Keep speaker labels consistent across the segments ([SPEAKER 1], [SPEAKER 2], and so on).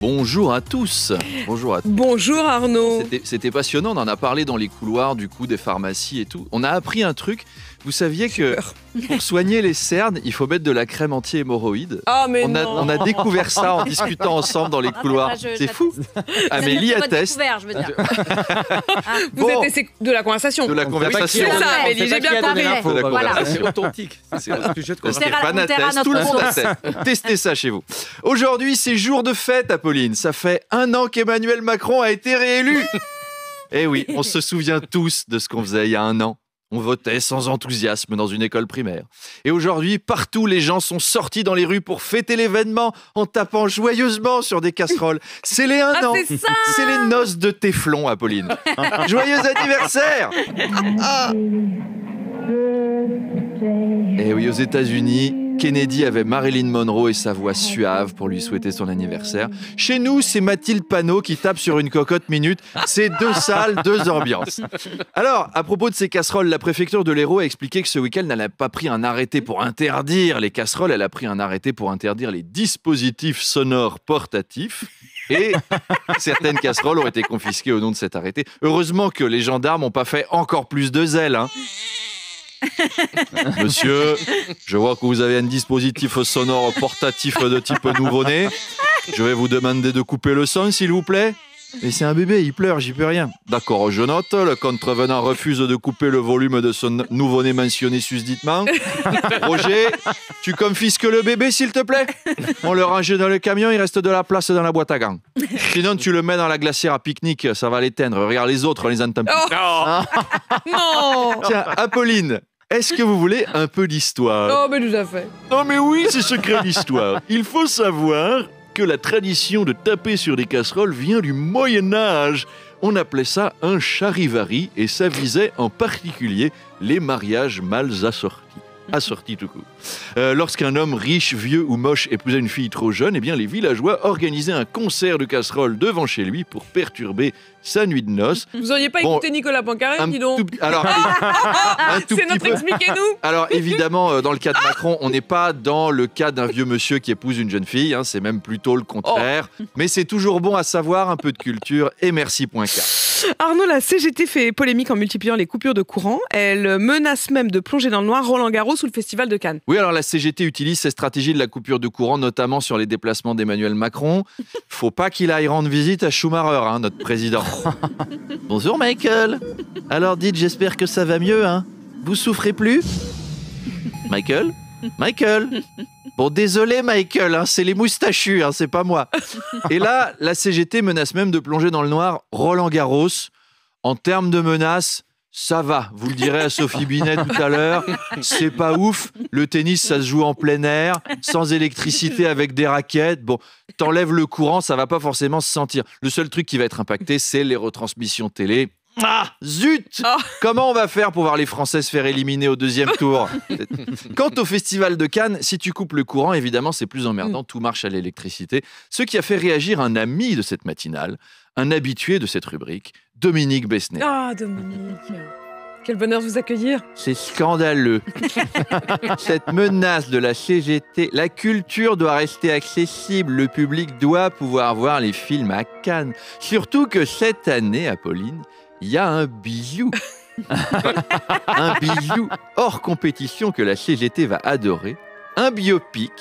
[SPEAKER 1] Bonjour à tous. Bonjour à tous.
[SPEAKER 2] Bonjour Arnaud.
[SPEAKER 1] C'était passionnant, on en a parlé dans les couloirs du coup des pharmacies et tout. On a appris un truc. Vous saviez que pour soigner les cernes, il faut mettre de la crème anti-hémorroïde.
[SPEAKER 2] Ah mais
[SPEAKER 1] On a découvert ça en discutant ensemble dans les couloirs. C'est fou. Amélie atteste.
[SPEAKER 3] Je veux dire.
[SPEAKER 2] Vous êtes essayé de la conversation.
[SPEAKER 1] De la conversation.
[SPEAKER 2] C'est ça, Amélie, j'ai bien compris.
[SPEAKER 1] De la
[SPEAKER 3] Voilà.
[SPEAKER 1] conversation.
[SPEAKER 4] authentique. C'est un sujet de
[SPEAKER 1] Stéphane
[SPEAKER 3] on terra
[SPEAKER 1] atteste,
[SPEAKER 3] notre
[SPEAKER 1] tout le monde
[SPEAKER 3] source.
[SPEAKER 1] atteste. Testez ça chez vous. Aujourd'hui, c'est jour de fête, Apolline. Ça fait 1 an qu'Emmanuel Macron a été réélu. Eh oui, on se souvient tous de ce qu'on faisait il y a 1 an. On votait sans enthousiasme dans une école primaire. Et aujourd'hui, partout, les gens sont sortis dans les rues pour fêter l'événement en tapant joyeusement sur des casseroles. C'est les 1 an.
[SPEAKER 2] c'est ça.
[SPEAKER 1] C'est les noces de Téflon, Apolline. Joyeux anniversaire. Et oui, aux États-Unis, Kennedy avait Marilyn Monroe et sa voix suave pour lui souhaiter son anniversaire. Chez nous, c'est Mathilde Panot qui tape sur une cocotte minute. C'est 2 salles, 2 ambiances. Alors, à propos de ces casseroles, la préfecture de l'Hérault a expliqué que ce week-end, elle n'a pas pris un arrêté pour interdire les casseroles, elle a pris un arrêté pour interdire les dispositifs sonores portatifs. Et certaines casseroles ont été confisquées au nom de cet arrêté. Heureusement que les gendarmes n'ont pas fait encore plus de zèle, hein. Monsieur, je vois que vous avez un dispositif sonore portatif de type nouveau-né. Je vais vous demander de couper le son, s'il vous plaît. Mais c'est un bébé, il pleure, j'y peux rien. D'accord, je note. Le contrevenant refuse de couper le volume de son nouveau-né mentionné susditement. Roger, tu confisques le bébé, s'il te plaît. On le range dans le camion, il reste de la place dans la boîte à gants. Sinon, tu le mets dans la glacière à pique-nique, ça va l'éteindre. Regarde les autres, on les entend plus.
[SPEAKER 2] Non.
[SPEAKER 1] Tiens, Apolline, est-ce que vous voulez un peu d'histoire?
[SPEAKER 2] Oh mais tout à fait.
[SPEAKER 1] Oh mais oui, c'est secret d'histoire. Il faut savoir que la tradition de taper sur des casseroles vient du Moyen-Âge. On appelait ça un charivari et ça visait en particulier les mariages mal assortis. Assortis tout court. Lorsqu'un homme riche, vieux ou moche épousait une fille trop jeune, eh bien les villageois organisaient un concert de casseroles devant chez lui pour perturber sa nuit de noces.
[SPEAKER 2] Vous auriez pas écouté Nicolas Poincaré, dis donc.
[SPEAKER 1] Alors, un tout
[SPEAKER 2] C'est
[SPEAKER 1] petit
[SPEAKER 2] notre
[SPEAKER 1] peu.
[SPEAKER 2] expliquez-nous.
[SPEAKER 1] Alors évidemment, dans le cas de Macron, on n'est pas dans le cas d'un vieux monsieur qui épouse une jeune fille, hein, c'est même plutôt le contraire. Mais c'est toujours bon à savoir, un peu de culture, et merci Poincaré.
[SPEAKER 2] Arnaud, la CGT fait polémique en multipliant les coupures de courant. Elle menace même de plonger dans le noir Roland-Garros ou le Festival de Cannes.
[SPEAKER 1] Oui, alors la CGT utilise cette stratégie de la coupure de courant, notamment sur les déplacements d'Emmanuel Macron. Faut pas qu'il aille rendre visite à Schumacher, hein, notre président. Bonjour Michael. Alors dites, j'espère que ça va mieux, hein. Vous souffrez plus? Michael? Bon, désolé Michael, hein, c'est les moustachus, hein, c'est pas moi. Et là, la CGT menace même de plonger dans le noir Roland-Garros. En termes de menaces, ça va. Vous le direz à Sophie Binet tout à l'heure. C'est pas ouf. Le tennis, ça se joue en plein air, sans électricité, avec des raquettes. Bon, t'enlèves le courant, ça va pas forcément se sentir. Le seul truc qui va être impacté, c'est les retransmissions télé. Ah, zut! Comment on va faire pour voir les Français se faire éliminer au 2e tour? Quant au Festival de Cannes, si tu coupes le courant, évidemment, c'est plus emmerdant. Tout marche à l'électricité. Ce qui a fait réagir un ami de cette matinale, un habitué de cette rubrique, Dominique Besnéard.
[SPEAKER 2] Ah, Dominique. Quel bonheur de vous accueillir.
[SPEAKER 1] C'est scandaleux. Cette menace de la CGT, la culture doit rester accessible. Le public doit pouvoir voir les films à Cannes. Surtout que cette année, Apolline, il y a un bijou. Un bijou hors compétition que la CGT va adorer. Un biopic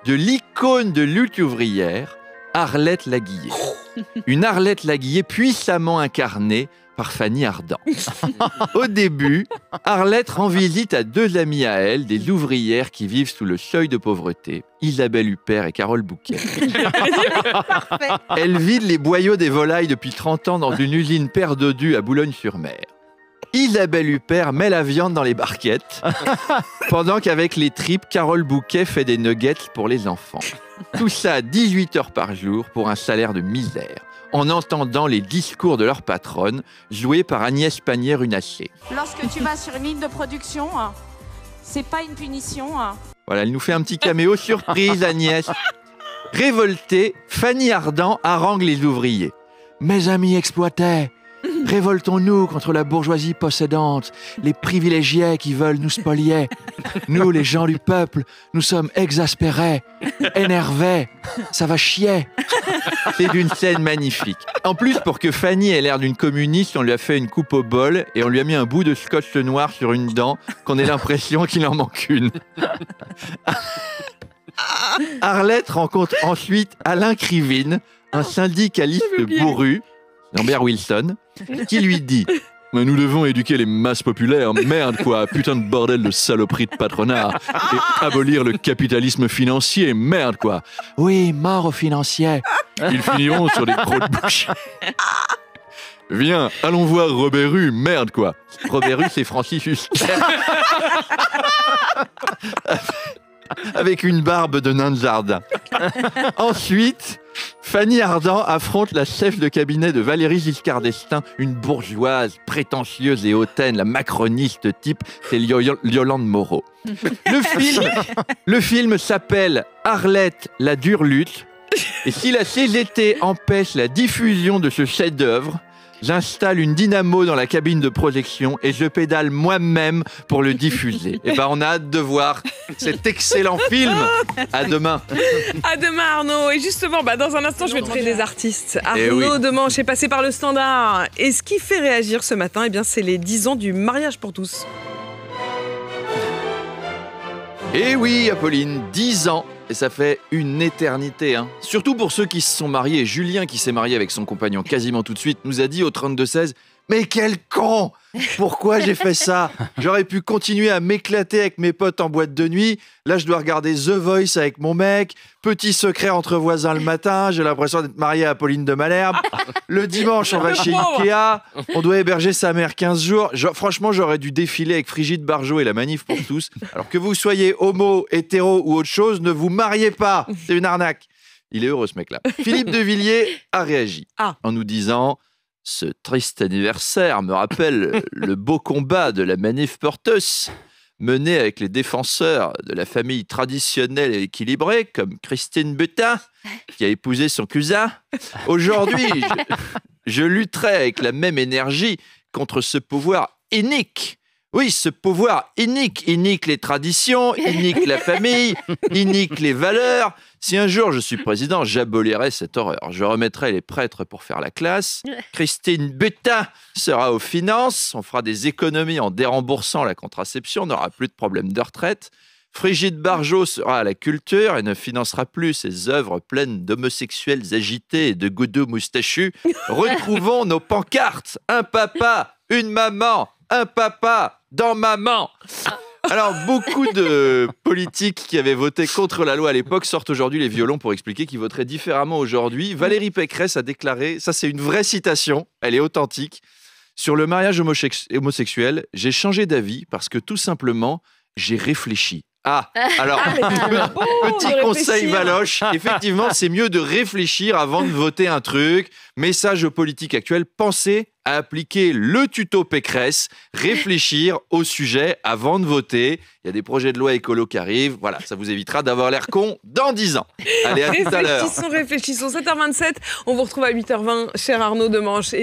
[SPEAKER 1] de l'icône de lutte ouvrière, Arlette Laguillet. Une Arlette Laguillet puissamment incarnée par Fanny Ardant. Au début, Arlette rend visite à 2 amies à elle, des ouvrières qui vivent sous le seuil de pauvreté, Isabelle Huppert et Carole Bouquet. Elle vide les boyaux des volailles depuis 30 ans dans une usine Père Dodu à Boulogne-sur-Mer. Isabelle Huppert met la viande dans les barquettes, pendant qu'avec les tripes, Carole Bouquet fait des nuggets pour les enfants. Tout ça à 18 heures par jour pour un salaire de misère, en entendant les discours de leur patronne, joués par Agnès Pannier-Runacher.
[SPEAKER 5] Lorsque tu vas sur une ligne de production, c'est pas une punition.
[SPEAKER 1] Voilà, elle nous fait un petit caméo surprise, Agnès. Révoltée, Fanny Ardant harangue les ouvriers. Mes amis exploitaient, Révoltons-nous contre la bourgeoisie possédante, les privilégiés qui veulent nous spolier. Nous, les gens du peuple, nous sommes exaspérés, énervés, ça va chier. C'est d'une scène magnifique. En plus, pour que Fanny ait l'air d'une communiste, on lui a fait une coupe au bol et on lui a mis un bout de scotch noir sur une dent, qu'on ait l'impression qu'il en manque une. Arlette rencontre ensuite Alain Krivine, un syndicaliste bourru, Lambert Wilson, qui lui dit « Mais nous devons éduquer les masses populaires, merde quoi, putain de bordel de saloperie de patronat, et abolir le capitalisme financier, merde quoi. Oui, mort aux financiers. Ils finiront sur des crocs de bouche. Viens, allons voir Robert Rue, merde quoi. Robert Rue, c'est Francis Huster. Avec une barbe de nain de jardin. Ensuite, Fanny Ardant affronte la chef de cabinet de Valéry Giscard d'Estaing, une bourgeoise prétentieuse et hautaine, la macroniste type, c'est Yolande Moreau. Le film s'appelle Arlette, la dure lutte. Et si la CGT empêche la diffusion de ce chef-d'œuvre, j'installe une dynamo dans la cabine de projection et je pédale moi-même pour le diffuser. Et on a hâte de voir cet excellent film. À demain.
[SPEAKER 2] À demain, Arnaud. Et justement, dans un instant, je vais te créer des artistes. Arnaud Demanche est passé par le Standard. Et ce qui fait réagir ce matin, c'est les 10 ans du mariage pour tous.
[SPEAKER 1] Eh oui, Apolline, 10 ans. Et ça fait une éternité, hein. Surtout pour ceux qui se sont mariés. Julien, qui s'est marié avec son compagnon quasiment tout de suite, nous a dit au 32-16 « Mais quel con! Pourquoi j'ai fait ça? J'aurais pu continuer à m'éclater avec mes potes en boîte de nuit. Là, je dois regarder The Voice avec mon mec. Petit secret entre voisins le matin. J'ai l'impression d'être marié à Apolline de Malherbe. Le dimanche, on va chez Ikea. On doit héberger sa mère 15 jours. Franchement, j'aurais dû défiler avec Brigitte Bardot et la Manif pour tous. Alors que vous soyez homo, hétéro ou autre chose, ne vous mariez pas. C'est une arnaque. » Il est heureux, ce mec-là. Philippe de Villiers a réagi en nous disant... Ce triste anniversaire me rappelle le beau combat de la Manif pour tous, mené avec les défenseurs de la famille traditionnelle et équilibrée, comme Christine Butin, qui a épousé son cousin. Aujourd'hui, je lutterai avec la même énergie contre ce pouvoir inique. Oui, ce pouvoir inique les traditions, inique la famille, inique les valeurs. Si un jour je suis président, j'abolirai cette horreur. Je remettrai les prêtres pour faire la classe. Christine Butin sera aux finances. On fera des économies en déremboursant la contraception. On n'aura plus de problème de retraite. Brigitte Bardot sera à la culture et ne financera plus ses œuvres pleines d'homosexuels agités et de goudous moustachus. Retrouvons nos pancartes. Un papa, une maman, un papa dans maman. Alors, beaucoup de politiques qui avaient voté contre la loi à l'époque sortent aujourd'hui les violons pour expliquer qu'ils voteraient différemment aujourd'hui. Valérie Pécresse a déclaré, ça c'est une vraie citation, elle est authentique, sur le mariage homosexuel, j'ai changé d'avis parce que tout simplement, j'ai réfléchi. Alors, petit conseil Valoche, effectivement, c'est mieux de réfléchir avant de voter un truc. Message aux politiques actuels, pensez à appliquer le tuto Pécresse, réfléchir au sujet avant de voter. Il y a des projets de loi écolo qui arrivent. Voilà, ça vous évitera d'avoir l'air con dans 10 ans. Allez, à tout à l'heure.
[SPEAKER 2] Réfléchissons. 7h27, on vous retrouve à 8h20, cher Arnaud Demanche.